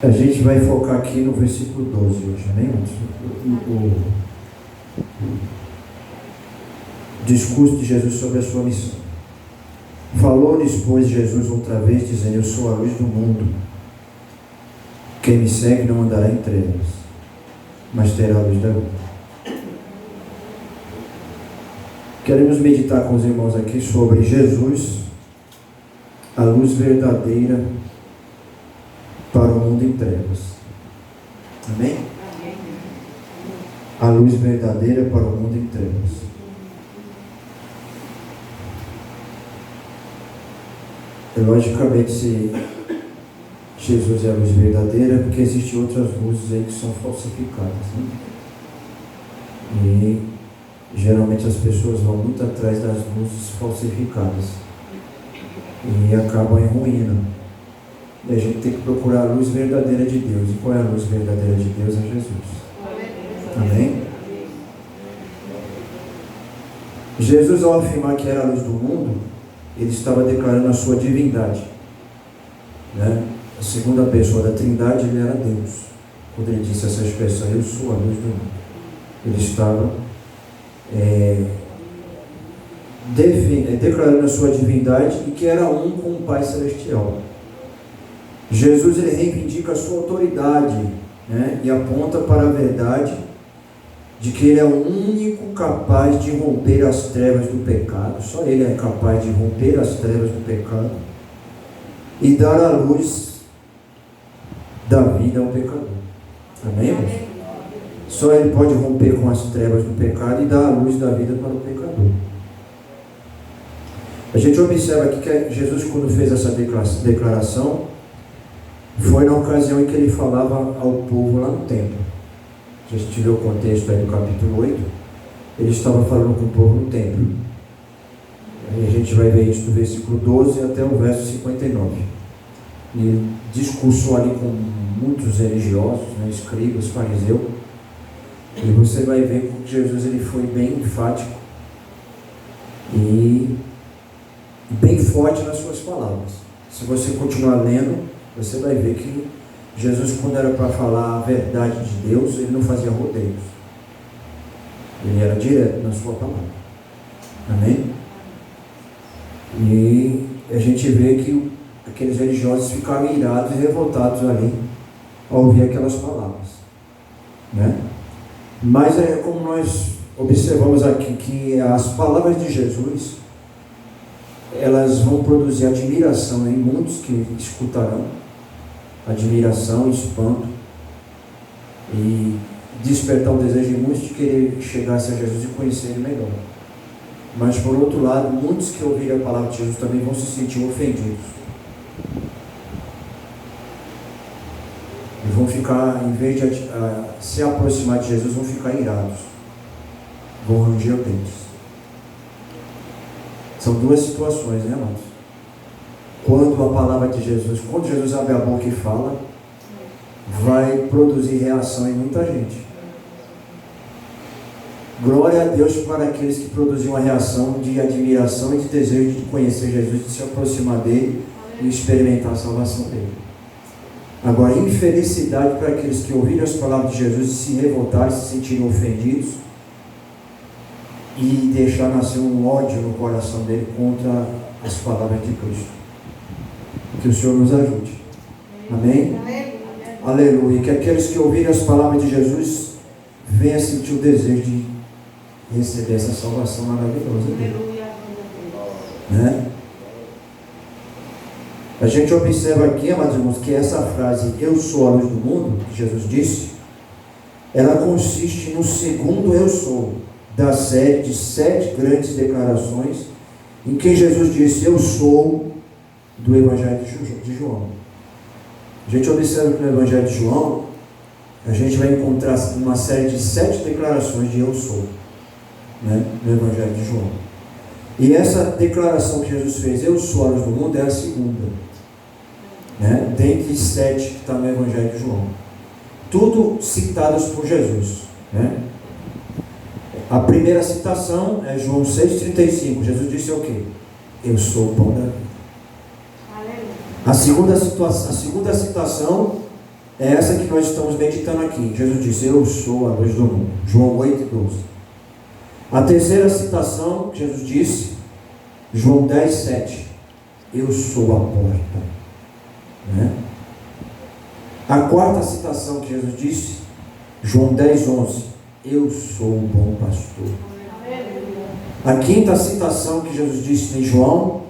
A gente vai focar aqui no versículo 12 hoje, amém? O discurso de Jesus sobre a sua missão. Falou-lhes, pois, Jesus outra vez, dizendo: eu sou a luz do mundo. Quem me segue não andará em trevas, mas terá a luz da vida. Queremos meditar com os irmãos aqui sobre Jesus, a luz verdadeira para o mundo em trevas. Amém? A luz verdadeira para o mundo em trevas. E logicamente, se Jesus é a luz verdadeira, porque existem outras luzes aí que são falsificadas, né? E geralmente as pessoas vão muito atrás das luzes falsificadas e acabam em ruína. E a gente tem que procurar a luz verdadeira de Deus. E qual é a luz verdadeira de Deus? É Jesus. Amém? Jesus, ao afirmar que era a luz do mundo, ele estava declarando a sua divindade, né? A segunda pessoa da Trindade, ele era Deus. Quando ele disse essa expressão: eu sou a luz do mundo, ele estava declarando a sua divindade e que era um com o Pai Celestial. Jesus, ele reivindica a sua autoridade, né? E aponta para a verdade de que ele é o único capaz de romper as trevas do pecado. Só ele é capaz de romper as trevas do pecado e dar a luz da vida ao pecador. Amém, irmãos? Só ele pode romper com as trevas do pecado e dar a luz da vida para o pecador. A gente observa aqui que Jesus, quando fez essa declaração, foi na ocasião em que ele falava ao povo lá no templo. Se a gente vê o contexto aí do capítulo 8, ele estava falando com o povo no templo. E a gente vai ver isso do versículo 12 até o verso 59. E ele discursou ali com muitos religiosos, né, escribas, fariseus. E você vai ver que Jesus, ele foi bem enfático e bem forte nas suas palavras. Se você continuar lendo, você vai ver que Jesus, quando era para falar a verdade de Deus, ele não fazia rodeios. Ele era direto na sua palavra. Amém? E a gente vê que aqueles religiosos ficaram irados e revoltados ali ao ouvir aquelas palavras, né? Mas é como nós observamos aqui, que as palavras de Jesus, elas vão produzir admiração em muitos que escutarão, admiração, espanto, e despertar o desejo de muitos de querer chegar-se a Jesus e conhecer Ele melhor. Mas por outro lado, muitos que ouvirem a palavra de Jesus também vão se sentir ofendidos e vão ficar, em vez de se aproximar de Jesus, vão ficar irados, vão ranger os dentes. São duas situações, né, irmãos? Quando a palavra de Jesus, quando Jesus abre a boca e fala, vai produzir reação em muita gente. Glória a Deus para aqueles que produzem uma reação de admiração e de desejo de conhecer Jesus, de se aproximar dele e experimentar a salvação dele. Agora, infelicidade para aqueles que ouviram as palavras de Jesus e se revoltarem, se sentirem ofendidos e deixar nascer um ódio no coração dele contra as palavras de Cristo. Que o Senhor nos ajude. Amém? Aleluia. Que aqueles que ouvirem as palavras de Jesus venham sentir o desejo de receber essa salvação maravilhosa dele. Né? A gente observa aqui, amados irmãos, que essa frase, eu sou a luz do mundo, que Jesus disse, ela consiste no segundo eu sou da série de 7 grandes declarações em que Jesus disse: eu sou, do Evangelho de João. A gente observa que no Evangelho de João a gente vai encontrar uma série de 7 declarações de eu sou, né, no Evangelho de João. E essa declaração que Jesus fez, eu sou a luz do mundo, é a segunda, né, dentre 7 que está no Evangelho de João, tudo citadas por Jesus, né? A primeira citação é João 6,35. Jesus disse o quê? Eu sou o pão da vida. A segunda citação É essa que nós estamos meditando aqui. Jesus disse: eu sou a luz do mundo. João 8:12. A terceira citação que Jesus disse, João 10:7. Eu sou a porta. Né? A quarta citação que Jesus disse, João 10:11. Eu sou o bom pastor. A quinta citação que Jesus disse em João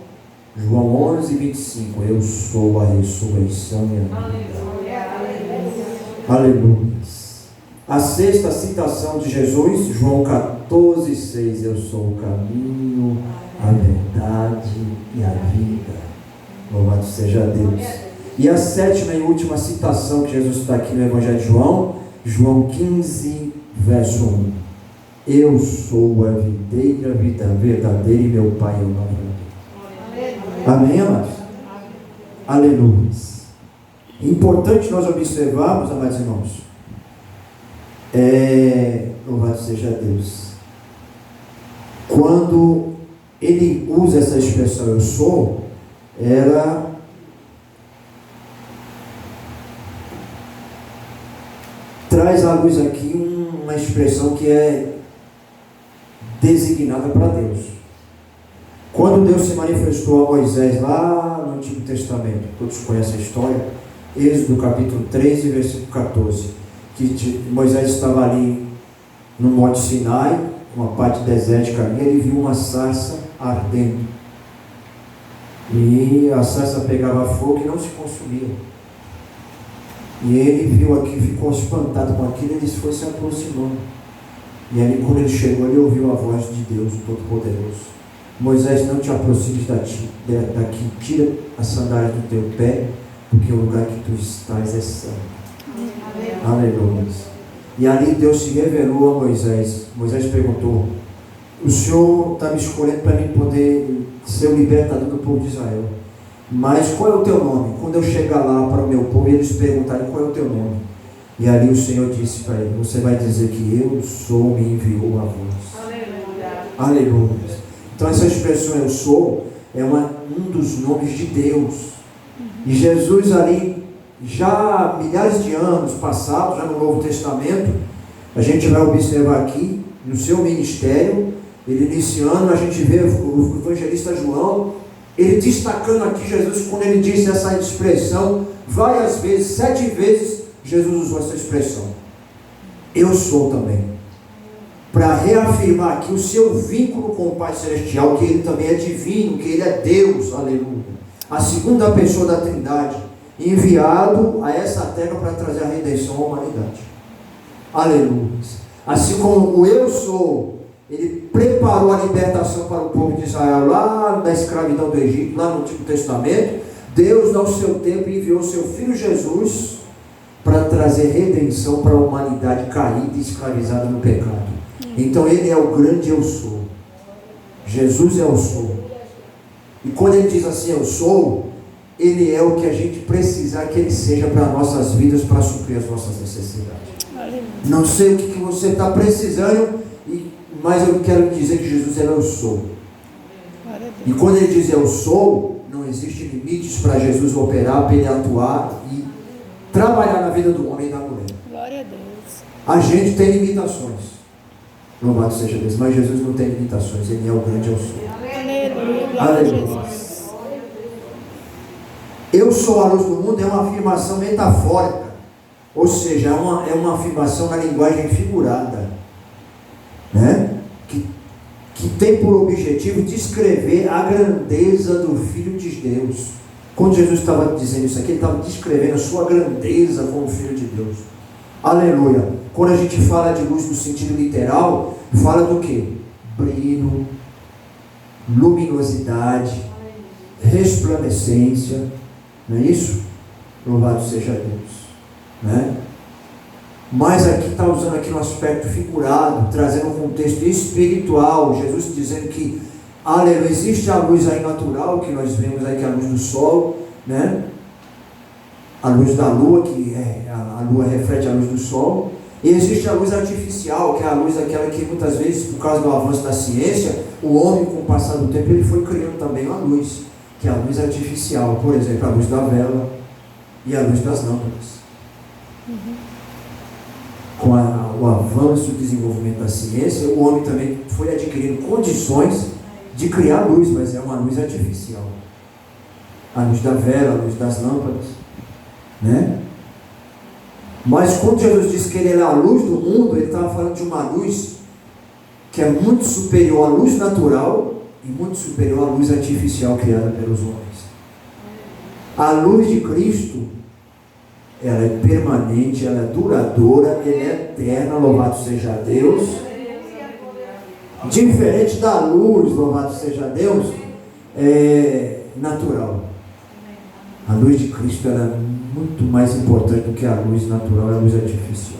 11:25. Eu sou a ressurreição e a vida. Aleluia. A sexta citação de Jesus, João 14:6. Eu sou o caminho, a verdade e a vida. Louvado seja Deus. E a sétima e última citação que Jesus está aqui no Evangelho de João, João 15, verso 1. Eu sou a videira verdadeira e meu Pai é o lavrador. Amém, amados? Aleluia. Importante nós observarmos, amados irmãos, louvado seja Deus, quando ele usa essa expressão eu sou, ela traz à luz aqui uma expressão que é designada para Deus. Quando Deus se manifestou a Moisés lá no Antigo Testamento, todos conhecem a história, Êxodo capítulo 13, versículo 14, que Moisés estava ali no Monte Sinai, uma parte desértica ali, ele viu uma sarça ardendo, e a sarça pegava fogo e não se consumia, e ele viu aqui, ficou espantado com aquilo, ele foi se aproximando, e ali quando ele chegou, ele ouviu a voz de Deus, o Todo-Poderoso: Moisés, não te aproximes daqui, tira as sandálias do teu pé, porque o lugar que tu estás é santo. Aleluia. E ali Deus se revelou a Moisés. Moisés perguntou: o Senhor está me escolhendo para mim poder ser o libertador do povo de Israel, mas qual é o teu nome? Quando eu chegar lá para o meu povo, eles perguntarem qual é o teu nome, e ali o Senhor disse para ele: você vai dizer que eu sou, me enviou a vós. Aleluia. Então essa expressão eu sou é um dos nomes de Deus. E Jesus ali, já milhares de anos passados, já no Novo Testamento, a gente vai observar aqui, no seu ministério, ele iniciando, a gente vê o evangelista João, ele destacando aqui Jesus, quando ele disse essa expressão, várias vezes, 7 vezes, Jesus usou essa expressão. Eu sou também. Para reafirmar aqui o seu vínculo com o Pai Celestial, que ele também é divino, que ele é Deus, aleluia. A segunda pessoa da Trindade, enviado a essa terra para trazer a redenção à humanidade. Aleluia. Assim como o eu sou, ele preparou a libertação para o povo de Israel lá da escravidão do Egito, lá no Antigo Testamento, Deus, ao seu tempo, enviou seu Filho Jesus para trazer redenção para a humanidade caída e escravizada no pecado. Então ele é o grande eu sou. Jesus é o sou. E quando ele diz assim, eu sou, ele é o que a gente precisar que ele seja para nossas vidas, para suprir as nossas necessidades. Não sei o que você está precisando, mas eu quero dizer que Jesus é o eu sou. E quando ele diz eu sou, não existe limites para Jesus operar, para ele atuar e trabalhar na vida do homem e da mulher. Glória a Deus. A gente tem limitações. Louvado seja Deus, mas Jesus não tem limitações, ele é o grande eu sou. Aleluia. Eu sou a luz do mundo é uma afirmação metafórica, ou seja, é uma afirmação na linguagem figurada, né? que tem por objetivo descrever a grandeza do Filho de Deus. Quando Jesus estava dizendo isso aqui, ele estava descrevendo a sua grandeza como Filho de Deus. Aleluia. Quando a gente fala de luz no sentido literal, fala do que? Brilho, luminosidade, resplandecência, não é isso? Louvado seja Deus, né? Mas aqui está usando aqui um aspecto figurado, trazendo um contexto espiritual, Jesus dizendo que, aleluia, existe a luz aí natural, que nós vemos aí, que é a luz do sol, né? A luz da lua, que a lua reflete a luz do sol, e existe a luz artificial, que é a luz aquela que muitas vezes, por causa do avanço da ciência, o homem, com o passar do tempo, ele foi criando também uma luz, que é a luz artificial, por exemplo, a luz da vela e a luz das lâmpadas. Com o avanço e o desenvolvimento da ciência, o homem também foi adquirindo condições de criar luz, mas é uma luz artificial. A luz da vela, a luz das lâmpadas, né? Mas quando Jesus disse que ele é a luz do mundo, ele estava falando de uma luz que é muito superior à luz natural e muito superior à luz artificial criada pelos homens. A luz de Cristo, ela é permanente, ela é duradoura, ela é eterna, louvado seja Deus. Diferente da luz, louvado seja Deus, natural. A luz de Cristo ela é muito mais importante do que a luz natural e a luz artificial.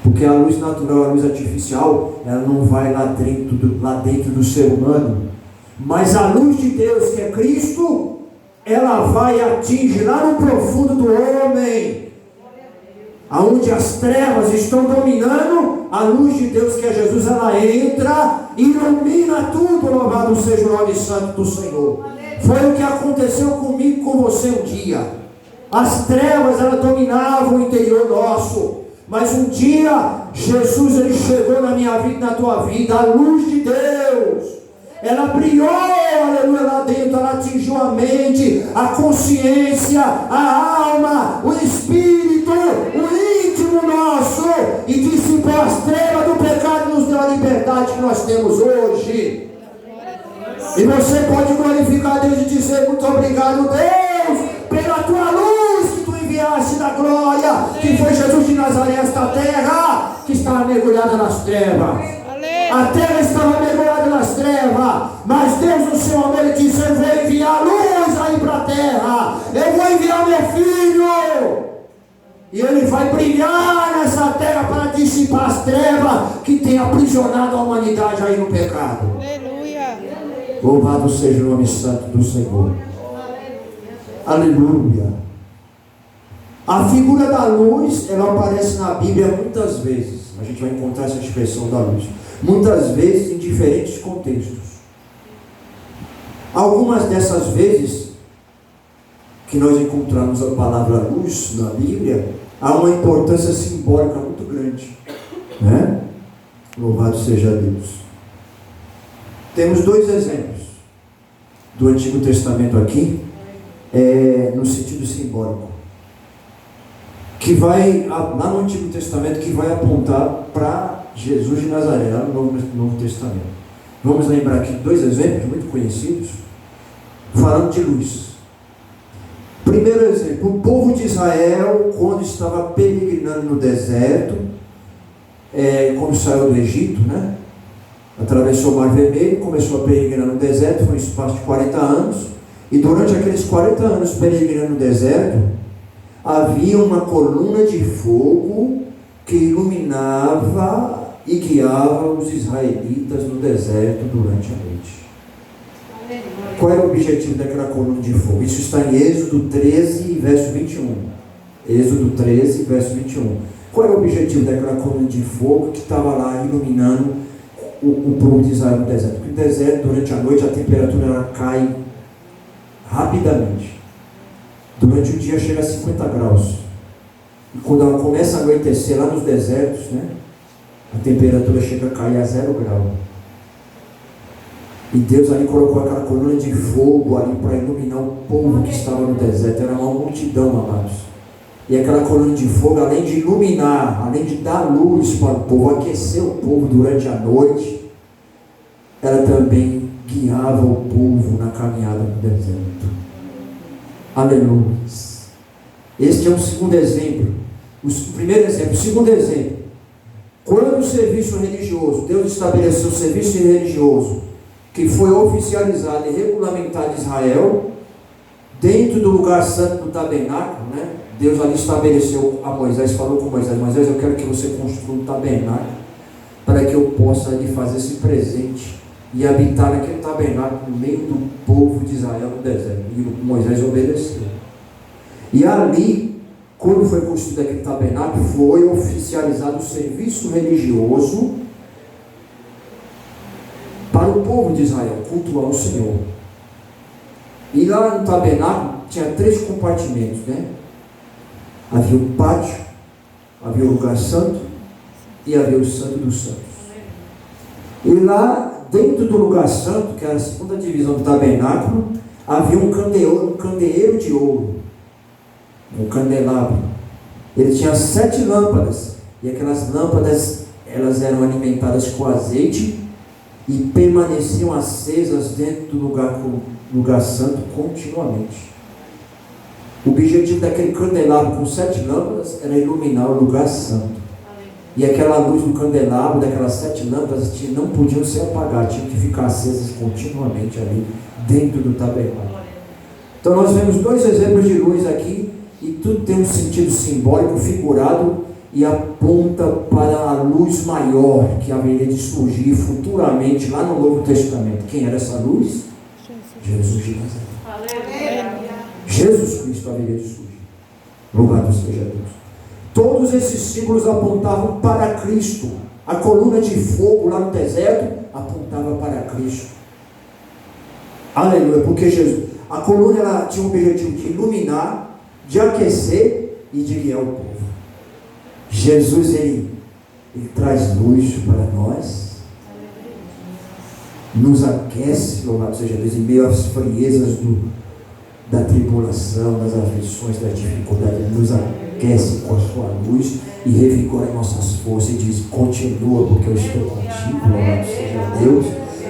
Porque a luz natural e a luz artificial, ela não vai lá dentro do ser humano. Mas a luz de Deus, que é Cristo, ela vai e atinge lá no profundo do homem, aonde as trevas estão dominando. A luz de Deus, que é Jesus, ela entra e ilumina tudo. Louvado seja o nome santo do Senhor. Foi o que aconteceu comigo e com você um dia. As trevas, elas dominavam o interior nosso, mas um dia Jesus, ele chegou na minha vida e na tua vida. A luz de Deus, ela brilhou, aleluia, lá dentro. Ela atingiu a mente, a consciência, a alma, o espírito, o íntimo nosso, e dissipou as trevas do pecado e nos deu a liberdade que nós temos hoje. E você pode glorificar Deus e dizer: muito obrigado, Deus, pela tua luz que tu enviaste da glória, que foi Jesus de Nazaré, esta terra que estava mergulhada nas trevas. A terra estava mergulhada nas trevas, mas Deus, no seu amor, ele disse: eu vou enviar luz aí para a terra, eu vou enviar meu filho, e ele vai brilhar nessa terra para dissipar as trevas que tem aprisionado a humanidade aí no pecado. Louvado seja o nome santo do Senhor. Aleluia. A figura da luz, ela aparece na Bíblia muitas vezes. A gente vai encontrar essa expressão da luz muitas vezes em diferentes contextos. Algumas dessas vezes que nós encontramos a palavra luz na Bíblia, há uma importância simbólica muito grande, né? Louvado seja Deus. Temos dois exemplos do Antigo Testamento aqui, no sentido simbólico, que vai, lá no Antigo Testamento, que vai apontar para Jesus de Nazaré, lá no Novo Testamento. Vamos lembrar aqui dois exemplos muito conhecidos, falando de luz. Primeiro exemplo, o povo de Israel, quando estava peregrinando no deserto, quando saiu do Egito, né? Atravessou o Mar Vermelho, começou a peregrinar no deserto, foi um espaço de 40 anos, e durante aqueles 40 anos peregrinando no deserto, havia uma coluna de fogo que iluminava e guiava os israelitas no deserto durante a noite. Qual era o objetivo daquela coluna de fogo? Isso está em Êxodo 13, verso 21. Êxodo 13, verso 21. Qual era o objetivo daquela coluna de fogo que estava lá iluminando o povo de Israel no deserto? Porque no deserto, durante a noite, a temperatura ela cai rapidamente. Durante o dia chega a 50 graus. E quando ela começa a anoitecer lá nos desertos, né, a temperatura chega a cair a 0 grau. E Deus ali colocou aquela coluna de fogo ali para iluminar o povo que estava no deserto. Era uma multidão, amados. E aquela coluna de fogo, além de iluminar, além de dar luz para o povo, aquecer o povo durante a noite, ela também guiava o povo na caminhada no deserto. Aleluia. Este é o segundo exemplo. O primeiro exemplo. O segundo exemplo. Quando o serviço religioso, Deus estabeleceu o serviço religioso, que foi oficializado e regulamentado em Israel, dentro do lugar santo do tabernáculo, né? Deus ali estabeleceu a Moisés, falou com Moisés: Moisés, eu quero que você construa um tabernáculo, para que eu possa lhe fazer esse presente e habitar naquele tabernáculo no meio do povo de Israel no deserto. E Moisés obedeceu. E ali, quando foi construído aquele tabernáculo, foi oficializado o serviço religioso para o povo de Israel cultuar o Senhor. E lá no tabernáculo tinha 3 compartimentos, né? Havia o pátio, havia o lugar santo e havia o santo dos santos. E lá dentro do lugar santo, que era a segunda divisão do tabernáculo, havia um candeeiro de ouro, um candelabro. Ele tinha 7 lâmpadas, e aquelas lâmpadas elas eram alimentadas com azeite e permaneciam acesas dentro do lugar santo continuamente. O objetivo daquele candelabro com 7 lâmpadas era iluminar o lugar santo. E aquela luz do candelabro, daquelas 7 lâmpadas, não podiam ser apagadas, tinham que ficar acesas continuamente ali dentro do tabernáculo. Então nós vemos 2 exemplos de luz aqui, e tudo tem um sentido simbólico, figurado, e aponta para a luz maior que haveria de surgir futuramente lá no Novo Testamento. Quem era essa luz? Jesus de Nazaré. Jesus Cristo haveria de surgir. Louvado seja Deus. Todos esses símbolos apontavam para Cristo. A coluna de fogo lá no deserto apontava para Cristo. Aleluia, porque Jesus, a coluna ela tinha o objetivo de iluminar, de aquecer e de guiar o povo. Jesus ele traz luz para nós, nos aquece, louvado seja Deus, em meio às friezas da tribulação, das aflições, das dificuldades. Ele nos aquece com a sua luz e revigora nossas forças e diz: continua, porque eu estou contigo, louvado seja Deus.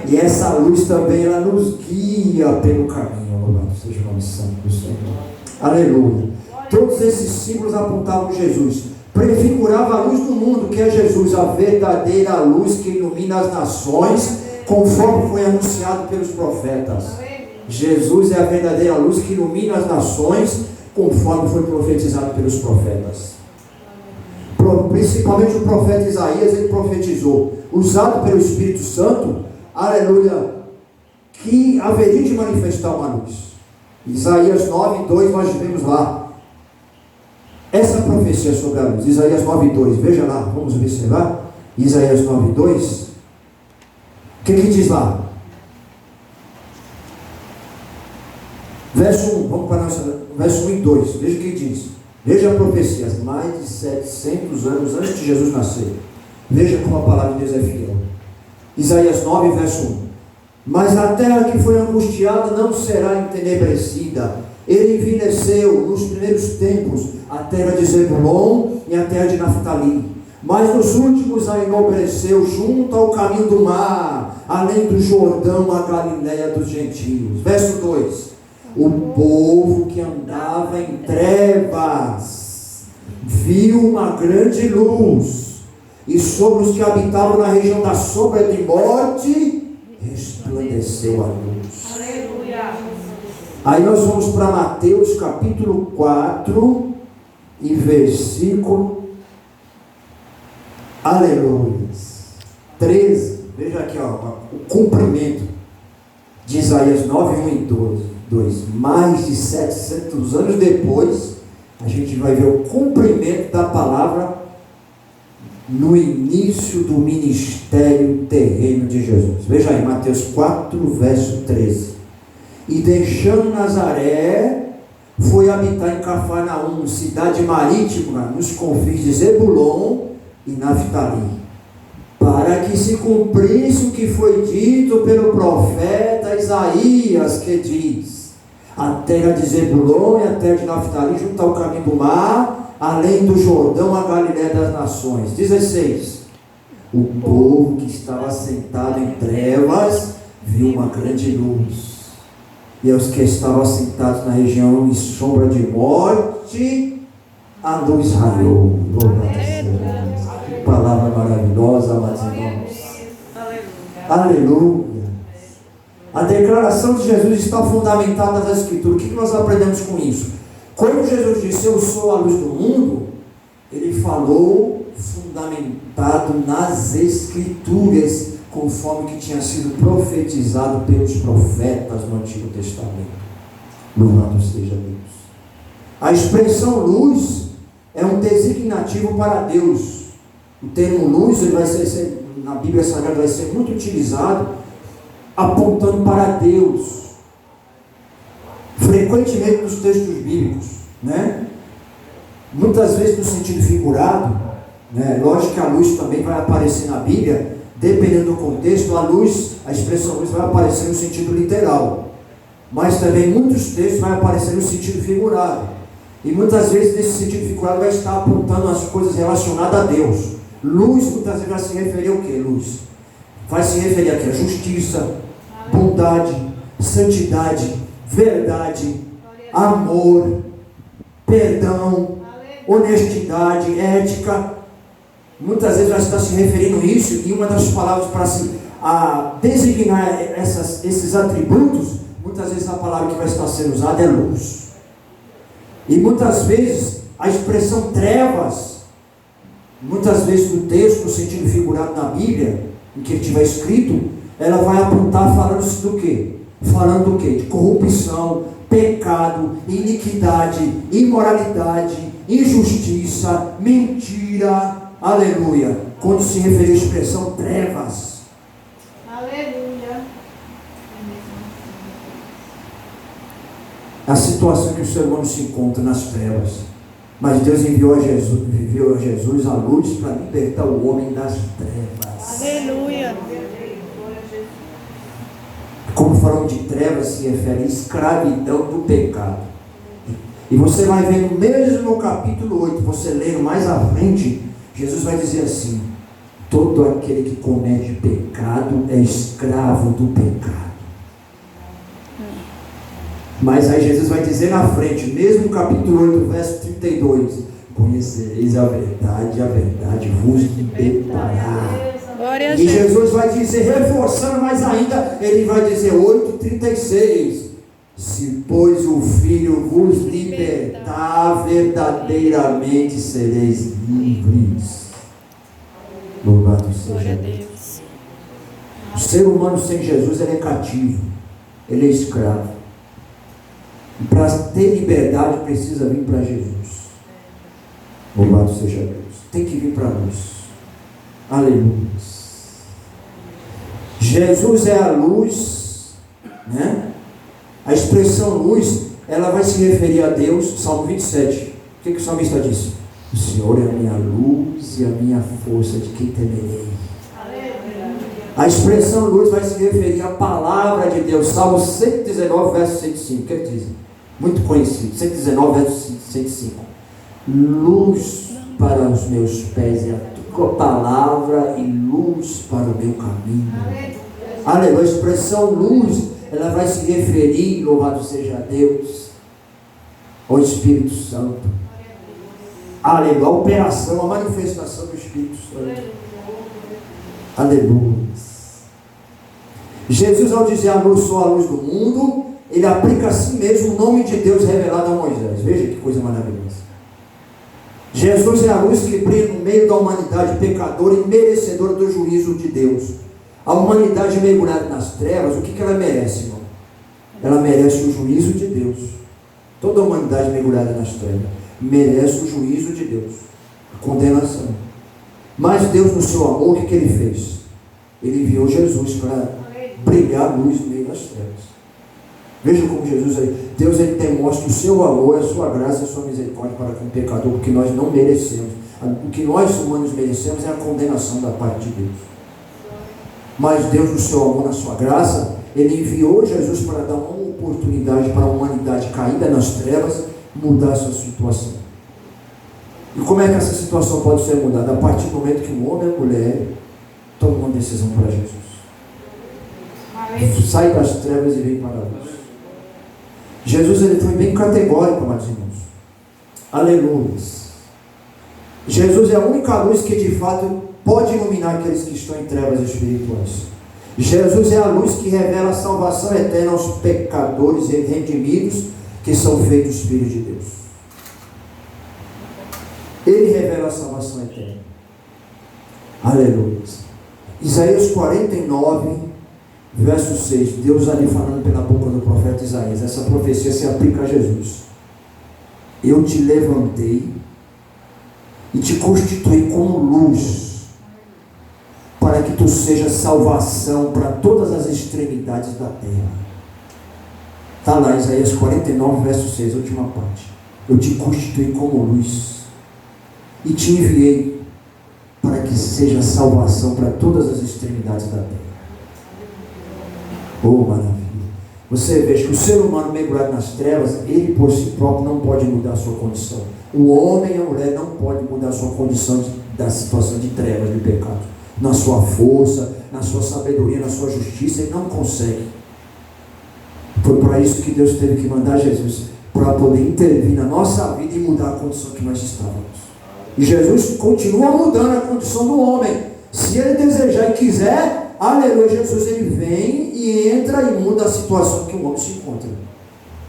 E essa luz também ela nos guia pelo caminho, louvado seja o nome santo do Senhor. Aleluia. Todos esses símbolos apontavam Jesus. Prefigurava a luz do mundo, que é Jesus, a verdadeira luz que ilumina as nações, conforme foi anunciado pelos profetas. Jesus é a verdadeira luz que ilumina as nações, conforme foi profetizado pelos profetas. Principalmente o profeta Isaías, ele profetizou, usado pelo Espírito Santo, aleluia, que haveria de manifestar uma luz. Isaías 9:2, nós vemos lá essa profecia sobre a luz. Isaías 9:2, veja lá, vamos observar. Isaías 9:2, o que diz lá? Verso 1, vamos para verso 1 e 2, veja o que diz. Veja a profecia, mais de 700 anos antes de Jesus nascer. Veja como a palavra de Deus é fiel. Isaías 9, verso 1. Mas a terra que foi angustiada não será entenebrecida. Ele envelheceu nos primeiros tempos a terra de Zebulon e a terra de Naftali. Mas nos últimos a enobreceu junto ao caminho do mar, além do Jordão, a Galiléia dos gentios. Verso 2. O povo que andava em trevas viu uma grande luz, e sobre os que habitavam na região da sombra de morte resplandeceu a luz. Aleluia. Aí nós vamos para Mateus capítulo 4 e versículo, aleluia, 13. Veja aqui, o cumprimento de Isaías 9, 1 e 2. Mais de 700 anos depois, a gente vai ver o cumprimento da palavra no início do ministério terreno de Jesus. Veja aí, Mateus 4, verso 13. E deixando Nazaré, foi habitar em Cafarnaum, cidade marítima, nos confins de Zebulon e Naftali, para que se cumprisse o que foi dito pelo profeta Isaías, que diz: a terra de Zebulon e a terra de Naftali, junto ao caminho do mar, além do Jordão, a Galiléia das nações. 16. O povo que estava sentado em trevas viu uma grande luz, e aos que estavam assentados na região em sombra de morte, a luz raiou. Que palavra maravilhosa, amados irmãos. Aleluia. A declaração de Jesus está fundamentada nas Escrituras. O que nós aprendemos com isso? Quando Jesus disse: eu sou a luz do mundo, ele falou fundamentado nas Escrituras, conforme que tinha sido profetizado pelos profetas no Antigo Testamento. Louvado seja Deus. A expressão luz é um designativo para Deus. O termo luz, ele vai ser, na Bíblia Sagrada, vai ser muito utilizado apontando para Deus, frequentemente nos textos bíblicos, né? muitas vezes no sentido figurado, né? Lógico que a luz também vai aparecer na Bíblia, dependendo do contexto, a expressão luz vai aparecer no sentido literal, mas também muitos textos vai aparecer no sentido figurado, e muitas vezes nesse sentido figurado vai estar apontando as coisas relacionadas a Deus. Luz muitas vezes vai se referir ao que? Luz vai se referir aqui a justiça, bondade, santidade, verdade, amor, perdão, honestidade, ética. Muitas vezes vai estar se referindo a isso, e uma das palavras para se designar esses atributos, muitas vezes a palavra que vai estar sendo usada é luz. E muitas vezes a expressão trevas, muitas vezes no texto, no sentido figurado na Bíblia, em que ele estiver escrito, ela vai apontar falando-se do quê? Falando do quê? De corrupção, pecado, iniquidade, imoralidade, injustiça, mentira, aleluia. Quando se refere à expressão trevas. Aleluia. A situação que o ser humano se encontra nas trevas. Mas Deus enviou a Jesus a luz para libertar o homem das trevas. Aleluia. Como falando de trevas, se refere à escravidão do pecado. E você vai ver mesmo no capítulo 8, você lendo mais à frente, Jesus vai dizer assim: todo aquele que comete pecado é escravo do pecado. Mas aí Jesus vai dizer na frente, mesmo no capítulo 8, verso 32, conhecereis a verdade vos libertará. E Jesus vai dizer, reforçando mais ainda, ele vai dizer 8,36, se pois o Filho vos libertar, verdadeiramente sereis livres. Louvado seja Deus. O ser humano sem Jesus, ele é cativo, ele é escravo. E para ter liberdade precisa vir para Jesus. Louvado seja Deus. Tem que vir para nós. Aleluia. Jesus é a luz, né? A expressão luz, ela vai se referir a Deus. Salmo 27. O que o salmista disse? O Senhor é a minha luz e a minha força, de quem temerei. A expressão luz vai se referir à palavra de Deus. Salmo 119, verso 105. O que ele diz? Muito conhecido. 119, verso 105. Luz para os meus pés é a tua palavra e luz para o meu caminho. Aleluia. A expressão luz, ela vai se referir, louvado seja Deus, ao Espírito Santo. Aleluia. A operação, a manifestação do Espírito Santo. Aleluia. Jesus, ao dizer a luz, sou a luz do mundo, ele aplica a si mesmo o nome de Deus revelado a Moisés. Veja que coisa maravilhosa. Jesus é a luz que brilha no meio da humanidade pecadora e merecedora do juízo de Deus. A humanidade mergulhada nas trevas, o que ela merece, irmão? Ela merece o juízo de Deus. Toda a humanidade mergulhada nas trevas merece o juízo de Deus, a condenação. Mas Deus, no seu amor, o que ele fez? Ele enviou Jesus para brilhar a luz no meio das trevas. Veja como Jesus aí, Deus, ele demonstra o seu amor, a sua graça e a sua misericórdia para com o pecador, porque nós não merecemos. O que nós humanos merecemos é a condenação da parte de Deus. Mas Deus, no seu amor, na sua graça, ele enviou Jesus para dar uma oportunidade para a humanidade caída nas trevas mudar a sua situação. E como é que essa situação pode ser mudada? A partir do momento que um homem e uma mulher tomam uma decisão para Jesus. Sai das trevas e vem para a luz. Jesus, ele foi bem categórico, amados irmãos. Aleluia. Jesus é a única luz que de fato pode iluminar aqueles que estão em trevas espirituais. Jesus é a luz que revela a salvação eterna aos pecadores redimidos que são feitos filhos de Deus. Ele revela a salvação eterna. Aleluia. Isaías 49, verso 6. Deus ali falando pela boca do profeta Isaías. Essa profecia se aplica a Jesus. Eu te levantei e te constituí como luz, para que tu sejas salvação para todas as extremidades da terra. Está lá, Isaías 49, verso 6, última parte. Eu te constituí como luz. e te enviei para que seja salvação para todas as extremidades da terra. Oh, maravilha! Você veja que o ser humano mergulhado nas trevas, ele por si próprio não pode mudar a sua condição. O homem e a mulher não podem mudar a sua condição da situação de trevas, de pecado. Na sua força, na sua sabedoria, na sua justiça, ele não consegue. Foi para isso que Deus teve que mandar Jesus, para poder intervir na nossa vida e mudar a condição que nós estávamos. E Jesus continua mudando a condição do homem. Se ele desejar e quiser, aleluia, Jesus ele vem e entra e muda a situação que o homem se encontra.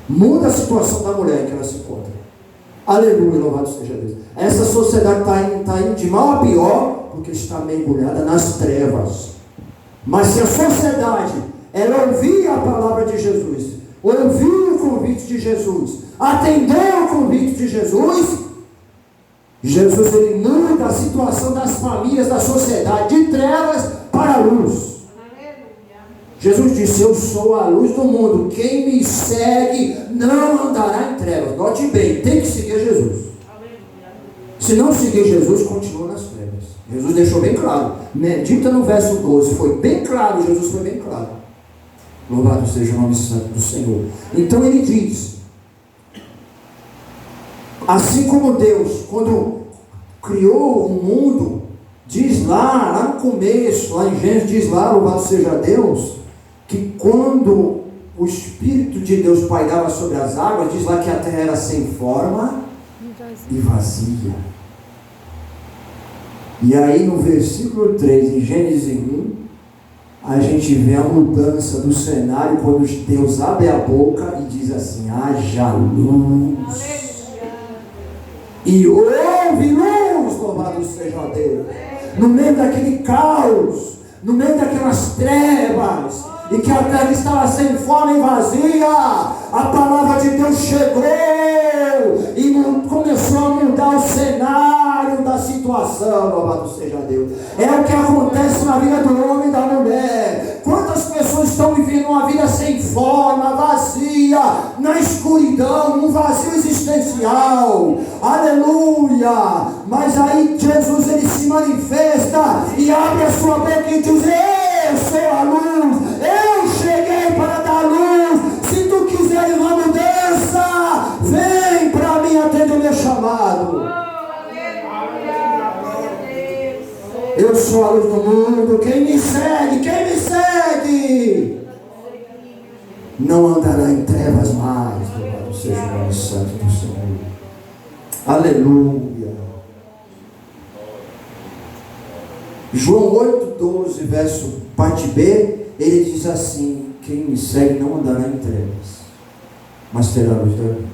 Muda a situação da mulher em que ela se encontra. Aleluia, louvado seja Deus. Essa sociedade está indo de mal a pior, porque está mergulhada nas trevas. Mas se a sociedade, ela ouvir a palavra de Jesus, ouvir o convite de Jesus, atender ao convite de Jesus, Jesus ele muda a situação das famílias, da sociedade, de trevas para a luz. Jesus disse: eu sou a luz do mundo, quem me segue não andará em trevas. Note bem, tem que seguir Jesus. Se não seguir Jesus, continua nas trevas. Jesus deixou bem claro, medita no verso 12, foi bem claro, Jesus foi bem claro. Louvado seja o nome santo do Senhor. Então ele diz, assim como Deus, quando criou o mundo, diz lá no começo, lá em Gênesis, diz lá, louvado seja Deus, que quando o Espírito de Deus pairava sobre as águas, diz lá que a terra era sem forma e vazia. E aí no versículo 3, em Gênesis 1, a gente vê a mudança do cenário, quando Deus abre a boca e diz assim: haja luz. E houve luz, louvado seja Deus. No meio daquele caos, no meio daquelas trevas, e que a terra estava sem forma e vazia, a palavra de Deus chegou e começou a mudar o cenário da situação, louvado seja Deus. É o que acontece na vida do homem e da mulher. Quantas pessoas estão vivendo uma vida sem forma, vazia, na escuridão, num vazio existencial, aleluia. Mas aí Jesus ele se manifesta e abre a sua boca e diz: eu sou a luz, eu cheguei para dar luz. Se tu quiseres uma mudança, vem para mim, atende o meu chamado. Eu sou a luz do mundo, quem me segue, não andará em trevas mais. Louvado seja o nome santo do Senhor. Aleluia. João 8,12, verso parte B, ele diz assim: quem me segue não andará em trevas, mas terá a luz da vida.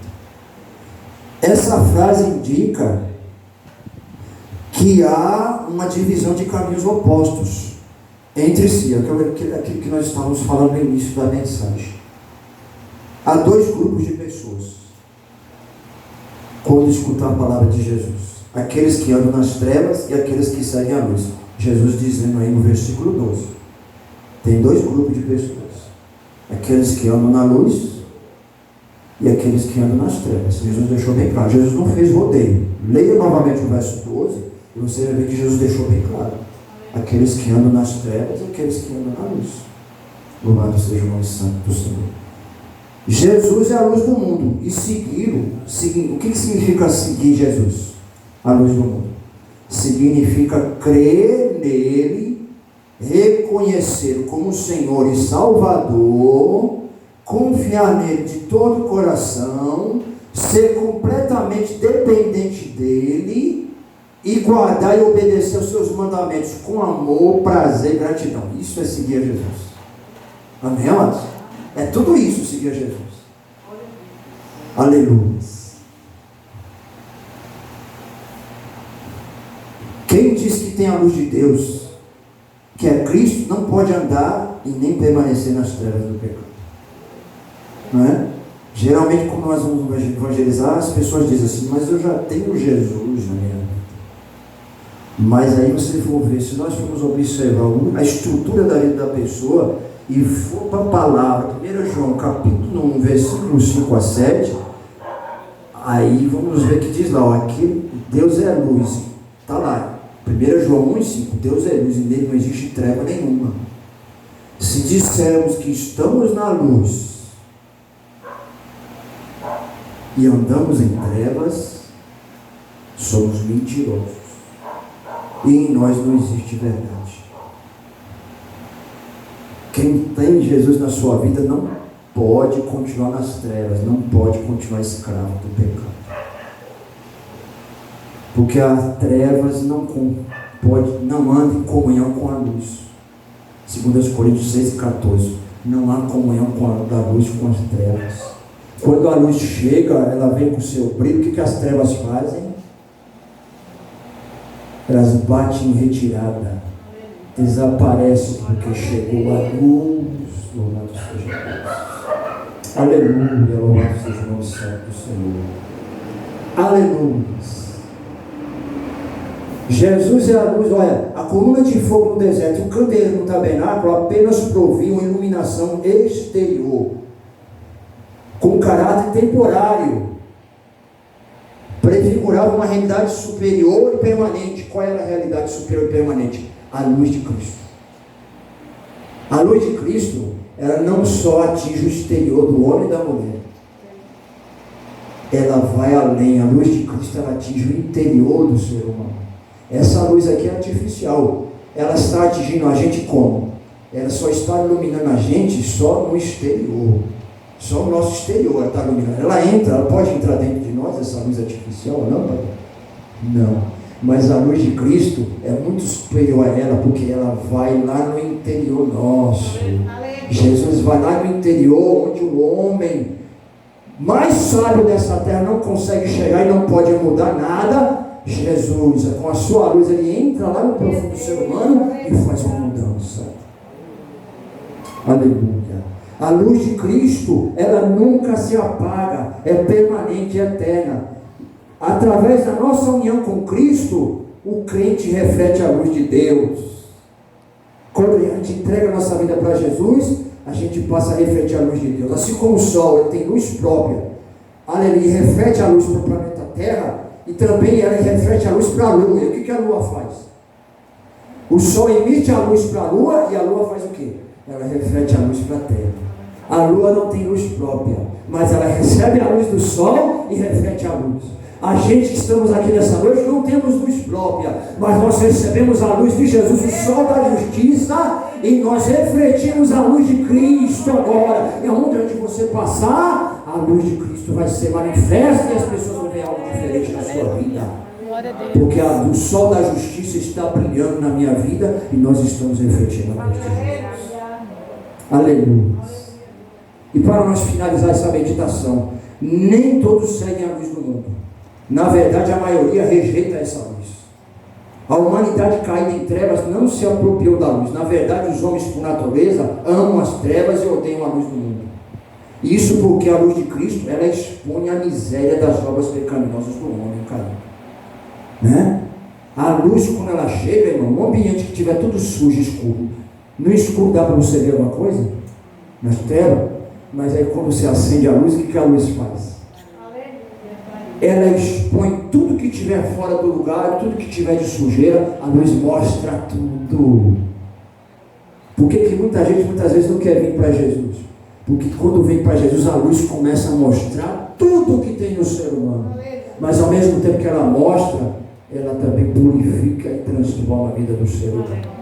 Essa frase indica que há uma divisão de caminhos opostos entre si, aquilo que nós estávamos falando no início da mensagem. Há dois grupos de pessoas quando escutam a palavra de Jesus: aqueles que andam nas trevas e aqueles que seguem a luz. Jesus dizendo aí no versículo 12, tem dois grupos de pessoas: aqueles que andam na luz e aqueles que andam nas trevas. Jesus deixou bem claro, Jesus não fez rodeio. Leia novamente o verso 12 e você vai ver que Jesus deixou bem claro: aqueles que andam nas trevas e aqueles que andam na luz. Louvado seja o nome santo do Senhor. Jesus é a luz do mundo, e seguir, o que significa seguir Jesus? A luz do mundo significa crer nele, reconhecê-lo como Senhor e Salvador, confiar nele de todo o coração, ser completamente dependente dele e guardar e obedecer aos seus mandamentos com amor, prazer e gratidão. Isso é seguir a Jesus. Amém, amados? É tudo isso, seguir a Jesus. Aleluia. Quem diz que tem a luz de Deus, que é Cristo, não pode andar e nem permanecer nas trevas do pecado. Não é? Geralmente, quando nós vamos evangelizar, as pessoas dizem assim: mas eu já tenho Jesus na minha vida. Mas aí você for ver, se nós formos observar a estrutura da vida da pessoa e for para a palavra, 1 João capítulo 1, versículo 5 a 7, aí vamos ver que diz lá: ó, aqui Deus é luz, Está lá, 1 João 1,5, Deus é luz e nele não existe treva nenhuma. Se dissermos que estamos na luz e andamos em trevas, somos mentirosos. E em nós não existe verdade. Quem tem Jesus na sua vida não pode continuar nas trevas, não pode continuar escravo do pecado. Porque as trevas não anda em comunhão com a luz. 2 Coríntios 6,14. Não há comunhão da luz com as trevas. Quando a luz chega, ela vem com o seu brilho. O que as trevas fazem? Elas batem em retirada. Desaparecem porque chegou a luz. Louvado seja Deus. Aleluia, louvado seja o nome santo do Senhor. Aleluia. Jesus é a luz. Olha, a coluna de fogo no deserto e o candeeiro no tabernáculo apenas proviam iluminação exterior, com caráter temporário, prefigurava uma realidade superior e permanente. Qual era a realidade superior e permanente? A luz de Cristo. A luz de Cristo, ela não só atinge o exterior do homem e da mulher, ela vai além. A luz de Cristo, ela atinge o interior do ser humano. Essa luz aqui é artificial. Ela está atingindo a gente como? Ela só está iluminando a gente só no exterior. Só o nosso exterior ela está iluminando. Ela entra, ela pode entrar dentro de nós, essa luz artificial, não, pai? Não. Mas a luz de Cristo é muito superior a ela, porque ela vai lá no interior nosso. Jesus vai lá no interior, onde o homem mais sábio dessa terra não consegue chegar e não pode mudar nada. Jesus, com a sua luz, ele entra lá no profundo do ser humano e faz uma mudança. Aleluia. A luz de Cristo, ela nunca se apaga, é permanente e eterna. Através da nossa união com Cristo, o crente reflete a luz de Deus. Quando a gente entrega a nossa vida para Jesus, a gente passa a refletir a luz de Deus. Assim como o sol, ele tem luz própria. Ele reflete a luz para o planeta Terra, e também ela reflete a luz para a lua. E o que a lua faz? O sol emite a luz para a lua, e a lua faz o quê? Ela reflete a luz para a terra. A lua não tem luz própria, mas ela recebe a luz do sol e reflete a luz. A gente que estamos aqui nessa noite não temos luz própria, mas nós recebemos a luz de Jesus, o sol da justiça, e nós refletimos a luz de Cristo agora. E onde você passar, a luz de Cristo vai ser manifesta e as pessoas vão ver algo diferente na sua vida. Porque o sol da justiça está brilhando na minha vida e nós estamos refletindo a luz de Jesus. Aleluia. E para nós finalizar essa meditação, nem todos seguem a luz do mundo. Na verdade, a maioria rejeita essa luz. A humanidade caída em trevas não se apropriou da luz. Na verdade, os homens por natureza amam as trevas e odeiam a luz do mundo. Isso porque a luz de Cristo, ela expõe a miséria das obras pecaminosas do homem caído. Né? A luz, quando ela chega, irmão, um ambiente que tiver tudo sujo, escuro. No escuro dá para você ver alguma coisa? Nas trevas? Mas aí quando você acende a luz, o que a luz faz? Ela expõe tudo que tiver fora do lugar, tudo que tiver de sujeira, a luz mostra tudo. Por que muita gente muitas vezes não quer vir para Jesus? Porque quando vem para Jesus, a luz começa a mostrar tudo o que tem no ser humano. Mas ao mesmo tempo que ela mostra, ela também purifica e transforma a vida do ser humano.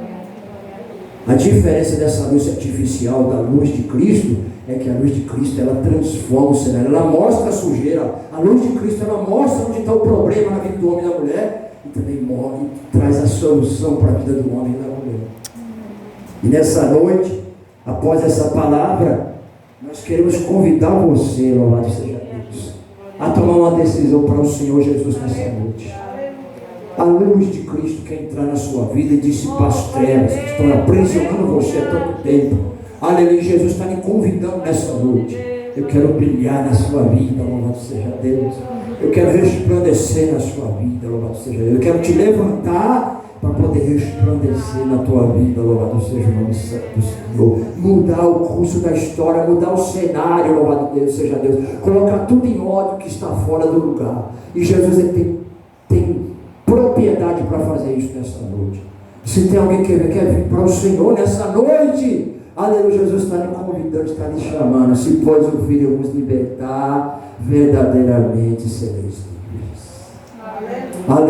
A diferença dessa luz artificial da luz de Cristo é que a luz de Cristo, ela transforma o cenário, ela mostra a sujeira. A luz de Cristo, ela mostra onde está o problema na vida do homem e da mulher, e também traz a solução para a vida do homem e da mulher. E nessa noite, após essa palavra, nós queremos convidar você, louvado seja Deus, a tomar uma decisão para o Senhor Jesus nessa noite. A luz de Cristo quer entrar na sua vida e dissipar as trevas que estão aprisionando você há tanto tempo. Aleluia, Jesus está me convidando nessa noite. Eu quero brilhar na sua vida, louvado seja Deus. Eu quero resplandecer na sua vida, louvado seja Deus. Eu quero te levantar para poder resplandecer na tua vida, louvado seja o nome santo do Senhor. Mudar o curso da história, mudar o cenário, louvado Deus seja Deus. Colocar tudo em ordem que está fora do lugar. E Jesus, ele tem propriedade para fazer isso nessa noite. Se tem alguém que quer vir para o Senhor nessa noite, aleluia, Jesus está lhe convidando, está lhe chamando. Se pois o Filho vos libertar, verdadeiramente sereis livres. Aleluia. Aleluia.